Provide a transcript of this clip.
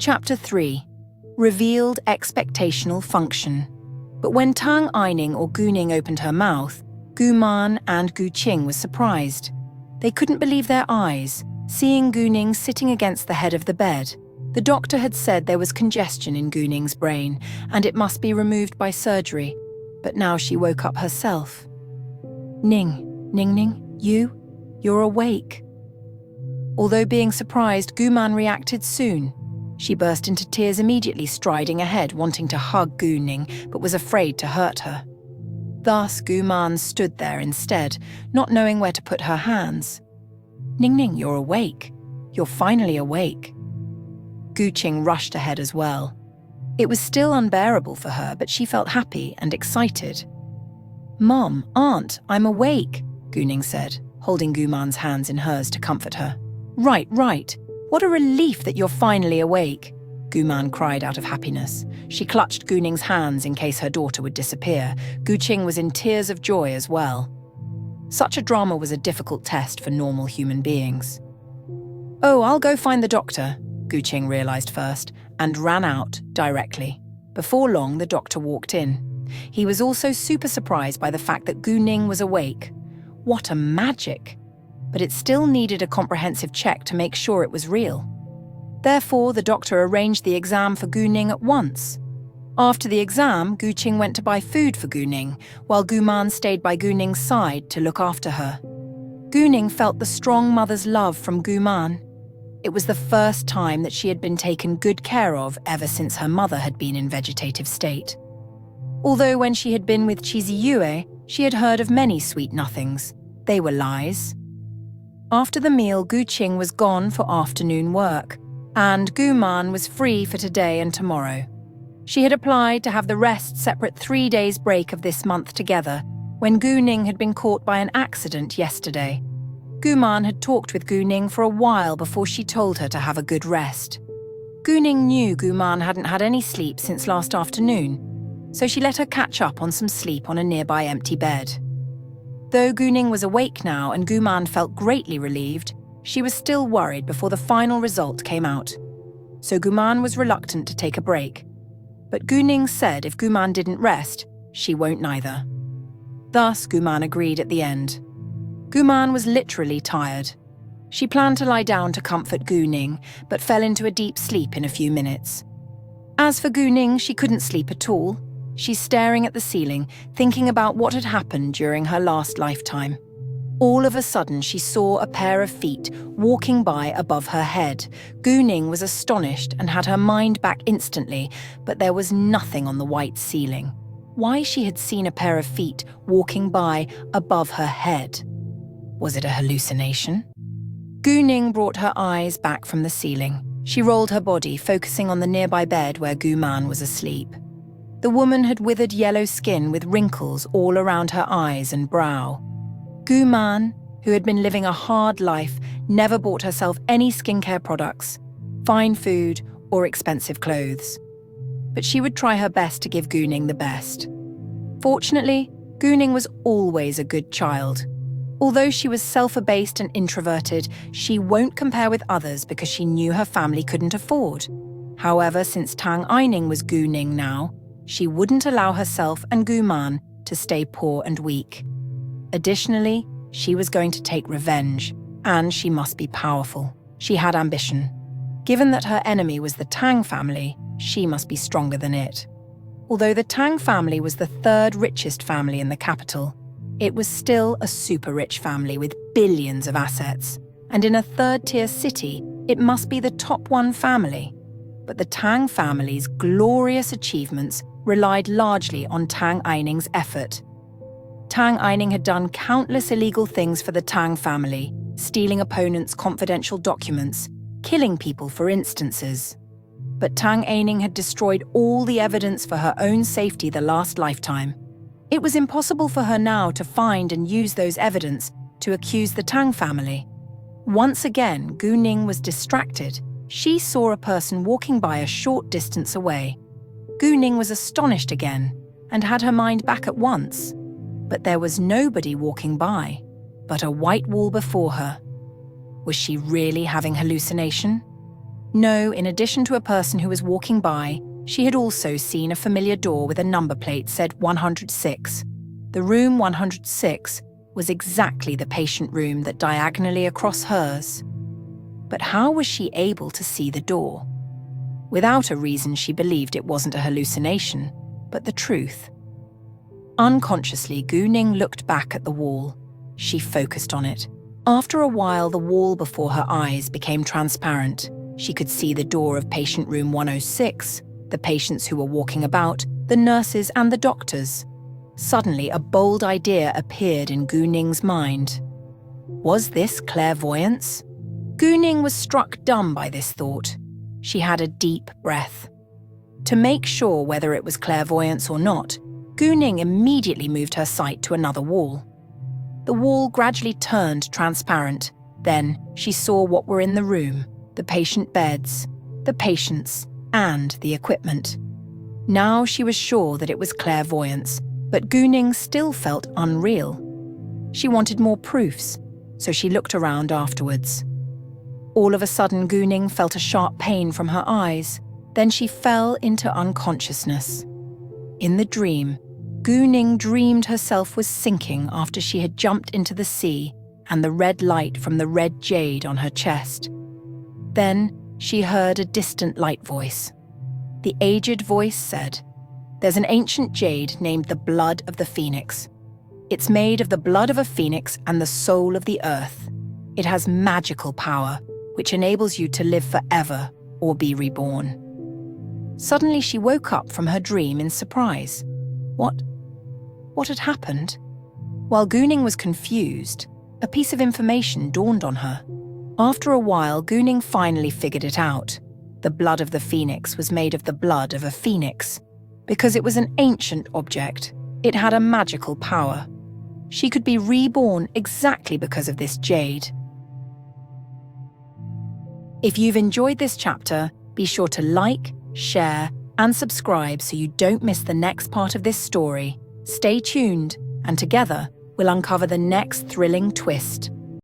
Chapter 3. Revealed expectational function. But when Tang Aining or Guning opened her mouth, Gu Man and Gu Qing was surprised. They couldn't believe their eyes, seeing Guning sitting against the head of the bed. The doctor had said there was congestion in Guning's brain, and it must be removed by surgery. But now she woke up herself. Ning, you're awake. Although being surprised, Gu Man reacted soon. She burst into tears immediately, striding ahead, wanting to hug Gu Ning, but was afraid to hurt her. Thus, Gu Man stood there instead, not knowing where to put her hands. Ning, you're awake. You're finally awake. Gu Qing rushed ahead as well. It was still unbearable for her, but she felt happy and excited. Mom, Aunt, I'm awake, Gu Ning said, holding Gu Man's hands in hers to comfort her. Right. What a relief that you're finally awake, Gu Man cried out of happiness. She clutched Gu Ning's hands in case her daughter would disappear. Gu Qing was in tears of joy as well. Such a drama was a difficult test for normal human beings. Oh, I'll go find the doctor, Gu Qing realized first, and ran out directly. Before long, the doctor walked in. He was also super surprised by the fact that Gu Ning was awake. What a magic! But it still needed a comprehensive check to make sure it was real. Therefore, the doctor arranged the exam for Gu Ning at once. After the exam, Gu Qing went to buy food for Gu Ning, while Gu Man stayed by Gu Ning's side to look after her. Gu Ning felt the strong mother's love from Gu Man. It was the first time that she had been taken good care of ever since her mother had been in vegetative state. Although when she had been with Cheesy Yue, she had heard of many sweet nothings. They were lies. After the meal, Gu Qing was gone for afternoon work, and Gu Man was free for today and tomorrow. She had applied to have the rest separate 3 days break of this month together, when Gu Ning had been caught by an accident yesterday. Gu Man had talked with Gu Ning for a while before she told her to have a good rest. Gu Ning knew Gu Man hadn't had any sleep since last afternoon, so she let her catch up on some sleep on a nearby empty bed. Though Gu Ning was awake now and Gu Man felt greatly relieved, she was still worried before the final result came out. So Gu Man was reluctant to take a break. But Gu Ning said if Gu Man didn't rest, she won't neither. Thus, Gu Man agreed at the end. Gu Man was literally tired. She planned to lie down to comfort Gu Ning, but fell into a deep sleep in a few minutes. As for Gu Ning, she couldn't sleep at all. She's staring at the ceiling, thinking about what had happened during her last lifetime. All of a sudden, she saw a pair of feet walking by above her head. Gu Ning was astonished and had her mind back instantly, but there was nothing on the white ceiling. Why she had seen a pair of feet walking by above her head? Was it a hallucination? Gu Ning brought her eyes back from the ceiling. She rolled her body, focusing on the nearby bed where Gu Man was asleep. The woman had withered yellow skin with wrinkles all around her eyes and brow. Gu Man, who had been living a hard life, never bought herself any skincare products, fine food, or expensive clothes. But she would try her best to give Gu Ning the best. Fortunately, Gu Ning was always a good child. Although she was self-abased and introverted, she won't compare with others because she knew her family couldn't afford. However, since Tang Aining was Gu Ning now, she wouldn't allow herself and Gu Man to stay poor and weak. Additionally, she was going to take revenge, and she must be powerful. She had ambition. Given that her enemy was the Tang family, she must be stronger than it. Although the Tang family was the third richest family in the capital, it was still a super rich family with billions of assets. And in a third-tier city, it must be the top one family. But the Tang family's glorious achievements relied largely on Tang Aining's effort. Tang Aining had done countless illegal things for the Tang family, stealing opponents' confidential documents, killing people for instances. But Tang Aining had destroyed all the evidence for her own safety the last lifetime. It was impossible for her now to find and use those evidence to accuse the Tang family. Once again, Gu Ning was distracted. She saw a person walking by a short distance away. Gu Ning was astonished again and had her mind back at once. But there was nobody walking by, but a white wall before her. Was she really having hallucination? No, in addition to a person who was walking by, she had also seen a familiar door with a number plate said 106. The room 106 was exactly the patient room that diagonally across hers. But how was she able to see the door? Without a reason, she believed it wasn't a hallucination, but the truth. Unconsciously, Gu Ning looked back at the wall. She focused on it. After a while, the wall before her eyes became transparent. She could see the door of patient room 106, the patients who were walking about, the nurses and the doctors. Suddenly, a bold idea appeared in Gu Ning's mind. Was this clairvoyance? Gu Ning was struck dumb by this thought. She had a deep breath. To make sure whether it was clairvoyance or not, Gu Ning immediately moved her sight to another wall. The wall gradually turned transparent. Then she saw what were in the room: the patient beds, the patients, and the equipment. Now she was sure that it was clairvoyance, but Gu Ning still felt unreal. She wanted more proofs, so she looked around afterwards. All of a sudden, Gu Ning felt a sharp pain from her eyes. Then she fell into unconsciousness. In the dream, Gu Ning dreamed herself was sinking after she had jumped into the sea and the red light from the red jade on her chest. Then she heard a distant light voice. The aged voice said, "There's an ancient jade named the blood of the phoenix. It's made of the blood of a phoenix and the soul of the earth. It has magical power, which enables you to live forever or be reborn." Suddenly she woke up from her dream in surprise. What had happened? While Gu Ning was confused, a piece of information dawned on her. After a while, Gu Ning finally figured it out. The blood of the phoenix was made of the blood of a phoenix. Because it was an ancient object, it had a magical power. She could be reborn exactly because of this jade. If you've enjoyed this chapter, be sure to like, share, and subscribe so you don't miss the next part of this story. Stay tuned, and together we'll uncover the next thrilling twist.